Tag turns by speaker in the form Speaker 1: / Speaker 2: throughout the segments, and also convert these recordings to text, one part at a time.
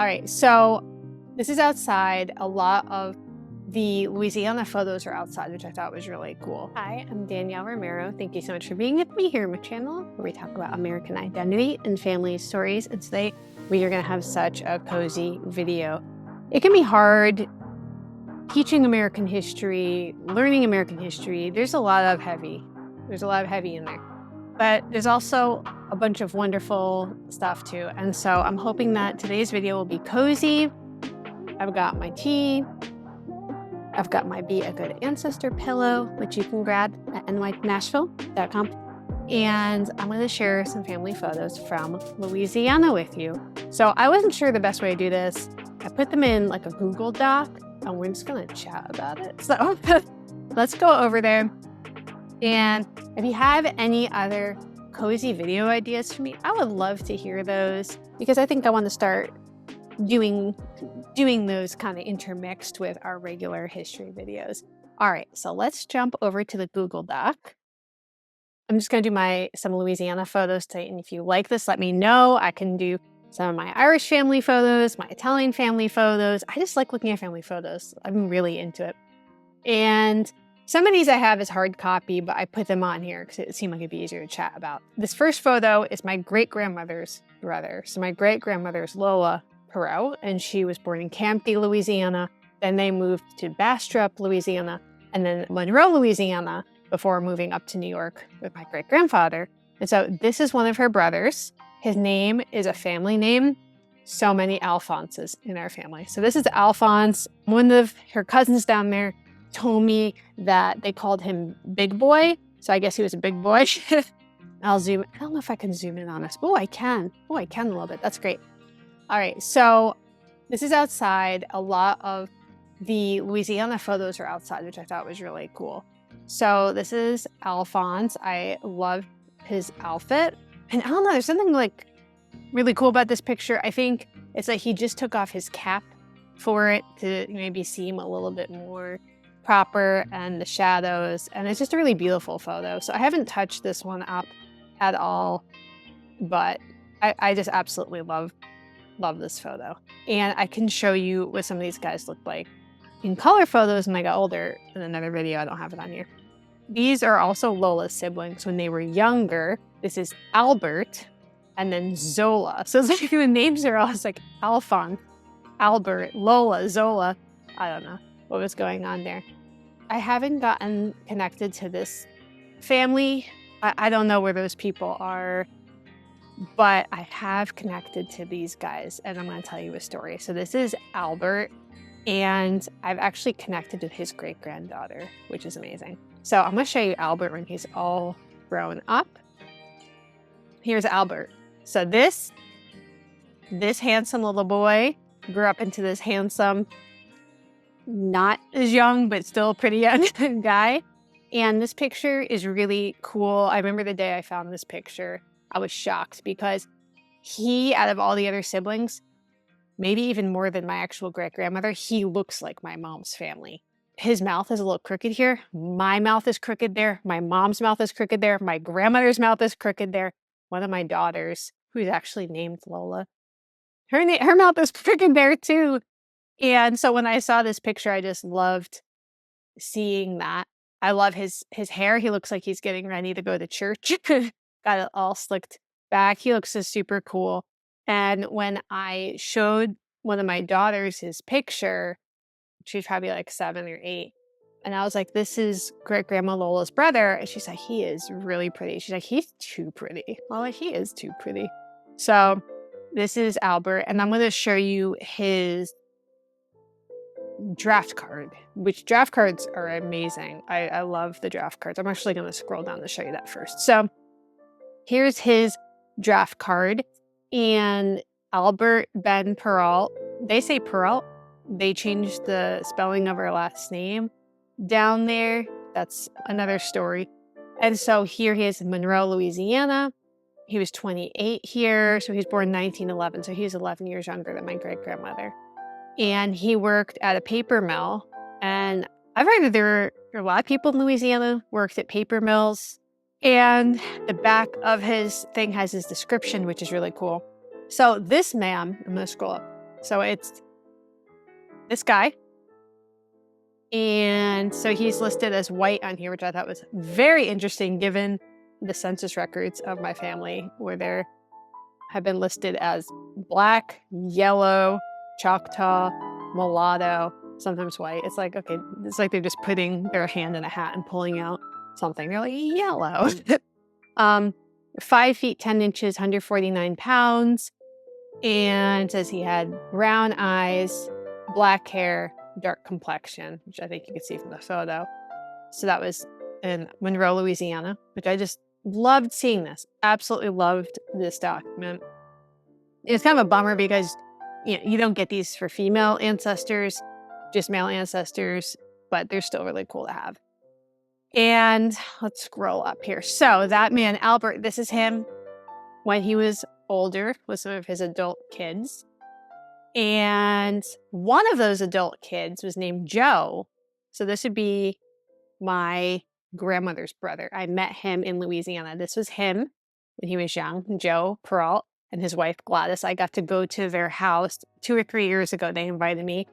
Speaker 1: All right, so this is outside. A lot of the Louisiana photos are outside, which I thought was really cool. Hi, I'm Danielle Romero. Thank you so much for being with me here on my channel, where we talk about American identity and family stories. And today we are going to have such a cozy video. It can be hard teaching American history, learning American history. There's a lot of heavy in there. But there's also a bunch of wonderful stuff too. And so I'm hoping that today's video will be cozy. I've got my tea. I've got my Be a Good Ancestor pillow, which you can grab at nytnashville.com. And I'm going to share some family photos from Louisiana with you. So I wasn't sure the best way to do this. I put them in like a Google Doc, and we're just going to chat about it. So let's go over there. And if you have any other cozy video ideas for me, I would love to hear those, because I think I want to start doing those kind of intermixed with our regular history videos. All right, so let's jump over to the Google Doc. I'm just going to do some Louisiana photos today, and if you like this, let me know. I can do some of my Irish family photos, my Italian family photos. I just like looking at family photos. I'm really into it. And some of these I have as hard copy, but I put them on here because it seemed like it'd be easier to chat about. This first photo is my great-grandmother's brother. So my great-grandmother's Lola Perot, and she was born in Campbell, Louisiana. Then they moved to Bastrop, Louisiana, and then Monroe, Louisiana, before moving up to New York with my great-grandfather. And so this is one of her brothers. His name is a family name. So many Alphonses in our family. So this is Alphonse. One of her cousins down there told me that they called him Big Boy. So I guess he was a big boy. I'll zoom. I don't know if I can zoom in on this. Oh, I can. Oh, I can a little bit. That's great. All right. So this is outside. A lot of the Louisiana photos are outside, which I thought was really cool. So this is Alphonse. I love his outfit. And I don't know, there's something like really cool about this picture. I think it's like he just took off his cap for it to maybe seem a little bit more proper, and the shadows, and it's just a really beautiful photo. So I haven't touched this one up at all, but I just absolutely love this photo. And I can show you what some of these guys look like in color photos when I got older in another video. I don't have it on here. These are also Lola's siblings when they were younger. This is Albert and then Zola. So it's like the names are all like Alphonse, Albert, Lola, Zola. I don't know what was going on there. I haven't gotten connected to this family. I don't know where those people are, but I have connected to these guys, and I'm going to tell you a story. So this is Albert, and I've actually connected with his great-granddaughter, which is amazing. So I'm going to show you Albert when he's all grown up. Here's Albert. So this handsome little boy grew up into this handsome, not as young, but still pretty young guy. And this picture is really cool. I remember the day I found this picture, I was shocked because he, out of all the other siblings, maybe even more than my actual great-grandmother, he looks like my mom's family. His mouth is a little crooked here. My mouth is crooked there. My mom's mouth is crooked there. My grandmother's mouth is crooked there. One of my daughters, who's actually named Lola, her mouth is crooked there too. And so when I saw this picture, I just loved seeing that. I love his hair. He looks like he's getting ready to go to church. Got it all slicked back. He looks so super cool. And when I showed one of my daughters his picture, she was probably like 7 or 8. And I was like, this is great-grandma Lola's brother. And she's like, he is really pretty. She's like, he's too pretty. Well, like, he is too pretty. So this is Albert. And I'm going to show you his draft card, which draft cards are amazing. I love the draft cards. I'm actually going to scroll down to show you that first. So here's his draft card. And Albert Ben Perot, they say Perot. They changed the spelling of her last name down there. That's another story. And so here he is in Monroe, Louisiana. He was 28 here. So he's born 1911. So he's 11 years younger than my great-grandmother. And he worked at a paper mill. And I've heard that there are a lot of people in Louisiana worked at paper mills. And the back of his thing has his description, which is really cool. So this man, I'm going to scroll up. So it's this guy. And so he's listed as white on here, which I thought was very interesting given the census records of my family, where there have been listed as black, yellow, Choctaw, mulatto, sometimes white. It's like, okay, it's like they're just putting their hand in a hat and pulling out something. They're like, yellow. 5 feet, 10 inches, 149 pounds. And it says he had brown eyes, black hair, dark complexion, which I think you can see from the photo. So that was in Monroe, Louisiana, which I just loved seeing this. Absolutely loved this document. It's kind of a bummer because you don't get these for female ancestors, just male ancestors, but they're still really cool to have. And let's scroll up here. So that man, Albert, this is him when he was older with some of his adult kids. And one of those adult kids was named Joe. So this would be my grandmother's brother. I met him in Louisiana. This was him when he was young, Joe Perot, and his wife Gladys. I got to go to their house 2 or 3 years ago. They invited me,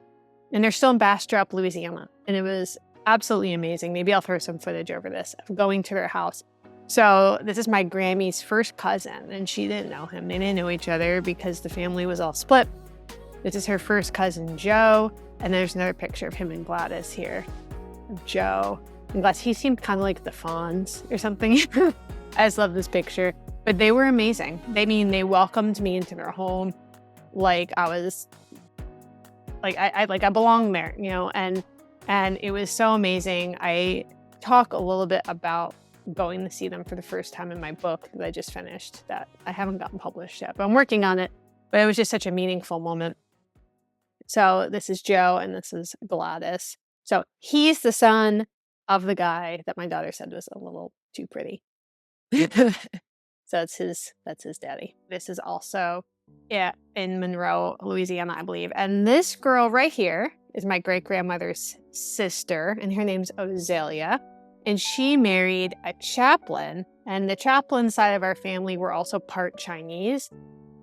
Speaker 1: and they're still in Bastrop, Louisiana. And it was absolutely amazing. Maybe I'll throw some footage over this of going to their house. So this is my Grammy's first cousin, and she didn't know him. They didn't know each other because the family was all split. This is her first cousin, Joe, and there's another picture of him and Gladys here. Joe and Gladys, he seemed kind of like the Fonz or something. I just love this picture. But they were amazing. They welcomed me into their home like I was, like I belonged there, and it was so amazing. I talk a little bit about going to see them for the first time in my book that I just finished, that I haven't gotten published yet, but I'm working on it. But it was just such a meaningful moment. So this is Joe and this is Gladys. So he's the son of the guy that my daughter said was a little too pretty. So that's his daddy. This is also in Monroe, Louisiana, I believe. And this girl right here is my great-grandmother's sister, and her name's Ozelia. And she married a chaplain, and the chaplain side of our family were also part Chinese.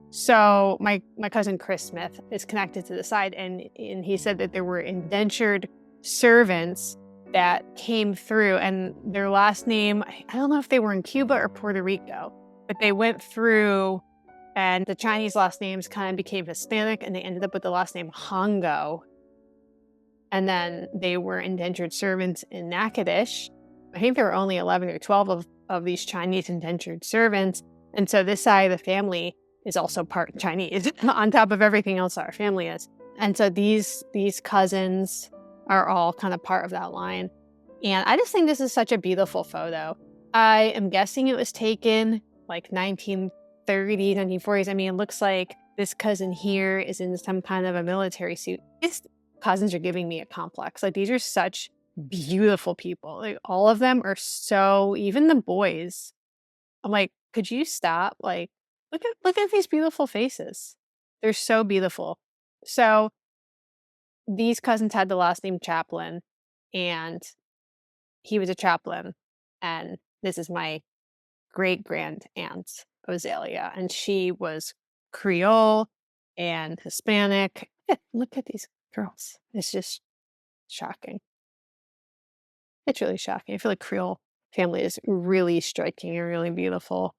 Speaker 1: So my cousin Chris Smith is connected to the side, and he said that there were indentured servants that came through, and their last name, I don't know if they were in Cuba or Puerto Rico, but they went through, and the Chinese last names kind of became Hispanic, and they ended up with the last name Hongo. And then they were indentured servants in Natchitoches. I think there were only 11 or 12 of these Chinese indentured servants. And so this side of the family is also part Chinese on top of everything else our family is. And so these cousins are all kind of part of that line. And I just think this is such a beautiful photo. I am guessing it was taken like 1930s, 1940s. I mean, it looks like this cousin here is in some kind of a military suit. These cousins are giving me a complex. Like, these are such beautiful people. Like, all of them are so, even the boys. I'm like, could you stop? Like, look at these beautiful faces. They're so beautiful. So these cousins had the last name Chaplin, and he was a chaplain. And this is my great-grand aunt, Ozelia, and she was Creole and Hispanic. Look at these girls. It's just shocking. It's really shocking. I feel like Creole family is really striking and really beautiful.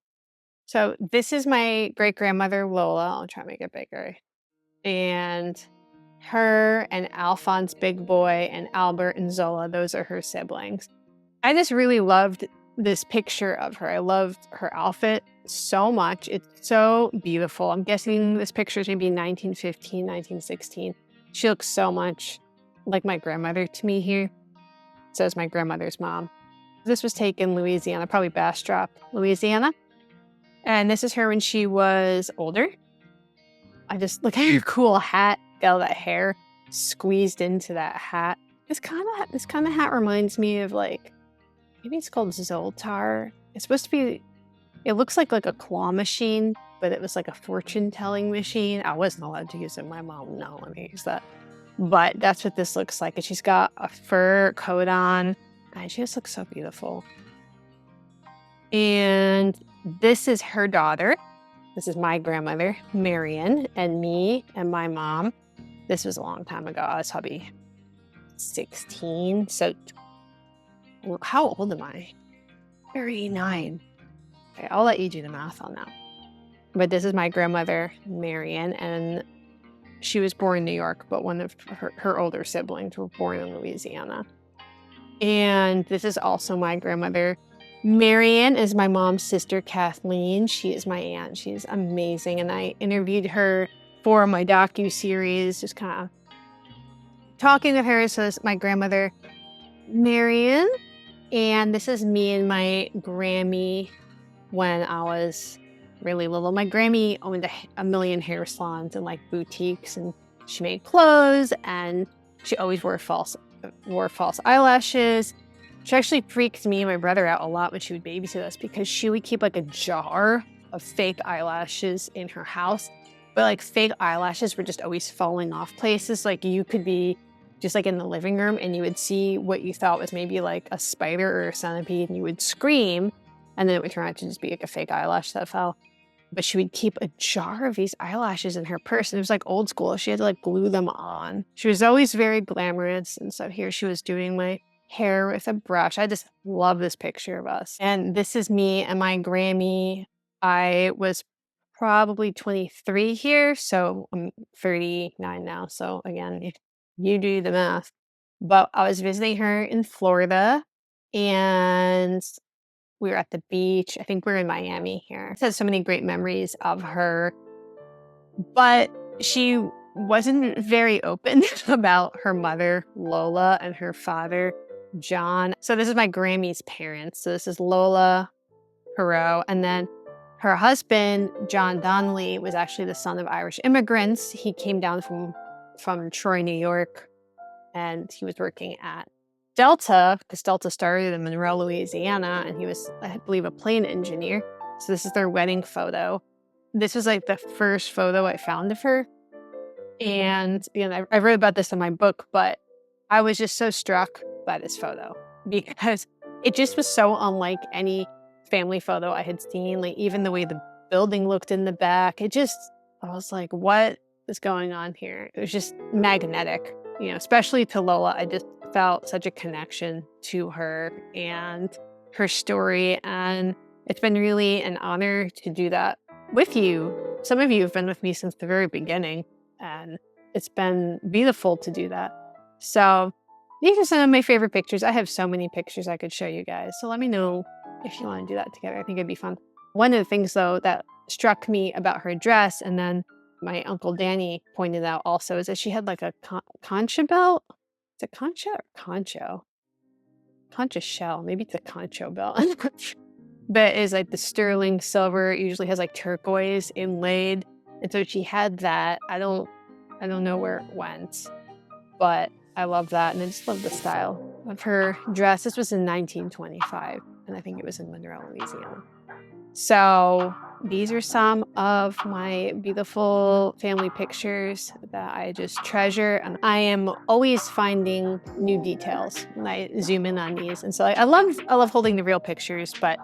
Speaker 1: So this is my great-grandmother, Lola. I'll try to make it bigger. And her and Alphonse Big Boy and Albert and Zola, those are her siblings. I just really loved this picture of her. I loved her outfit so much. It's so beautiful. I'm guessing this picture is maybe 1915, 1916. She looks so much like my grandmother to me here. So is my grandmother's mom. This was taken in Louisiana, probably Bastrop, Louisiana. And this is her when she was older. I just look at her cool hat. Got all that hair squeezed into that hat. This kind of hat reminds me of, like, maybe it's called Zoltar. It's supposed to be, it looks like a claw machine, but it was like a fortune-telling machine. I wasn't allowed to use it. My mom wouldn't let me use that. But that's what this looks like. And she's got a fur coat on. And she just looks so beautiful. And this is her daughter. This is my grandmother, Marian, and me and my mom. This was a long time ago. I was probably 16. So how old am I? 39. Okay, I'll let you do the math on that. But this is my grandmother, Marian, and she was born in New York, but one of her older siblings were born in Louisiana. And this is also my grandmother. Marian is my mom's sister, Kathleen. She is my aunt. She's amazing. And I interviewed her for my docu-series, just kind of talking with her. So this is my grandmother, Marian. And this is me and my Grammy when I was really little. My Grammy owned a million hair salons and like boutiques, and she made clothes, and she always wore false eyelashes. She actually freaked me and my brother out a lot when she would babysit us because she would keep like a jar of fake eyelashes in her house. But like fake eyelashes were just always falling off places. Like you could be just like in the living room and you would see what you thought was maybe like a spider or a centipede, and you would scream, and then it would turn out to just be like a fake eyelash that fell. But she would keep a jar of these eyelashes in her purse, and it was like old school. She had to like glue them on. She was always very glamorous, and so here she was doing my hair with a brush. I just love this picture of us. And this is me and my Grammy. I was probably 23 here, so I'm 39 now. So again, if you do the math. But I was visiting her in Florida, and we were at the beach. I think we were in Miami here. It has so many great memories of her, but she wasn't very open about her mother, Lola, and her father, John. So this is my Grammy's parents. So this is Lola Perot. And then her husband, John Donnelly, was actually the son of Irish immigrants. He came down from Troy, New York, and he was working at Delta, because Delta started in Monroe, Louisiana, and he was, I believe, a plane engineer. So this is their wedding photo. This was like the first photo I found of her. And I wrote about this in my book, but I was just so struck by this photo because it just was so unlike any family photo I had seen. Like even the way the building looked in the back, I was like, what is going on here? It was just magnetic, especially to Lola. I just felt such a connection to her and her story. And it's been really an honor to do that with you. Some of you have been with me since the very beginning, and it's been beautiful to do that. So these are some of my favorite pictures. I have so many pictures I could show you guys. So let me know if you want to do that together. I think it'd be fun. One of the things, though, that struck me about her dress, and then my Uncle Danny pointed out also, is that she had like a concha belt. Is it concha or concho? Concha shell. Maybe it's a concho belt. But it's like the sterling silver. It usually has like turquoise inlaid. And so she had that. I don't know where it went, but I love that. And I just love the style of her dress. This was in 1925, and I think it was in Monroe, Louisiana. So these are some of my beautiful family pictures that I just treasure. And I am always finding new details when I zoom in on these. And so I love holding the real pictures, but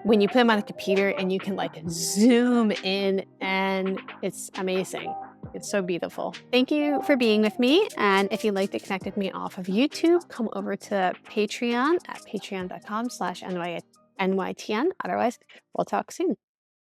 Speaker 1: when you put them on a computer and you can like zoom in, and it's amazing. It's so beautiful. Thank you for being with me. And if you'd like to connect with me off of YouTube, come over to Patreon at patreon.com/NYTN. Otherwise, we'll talk soon.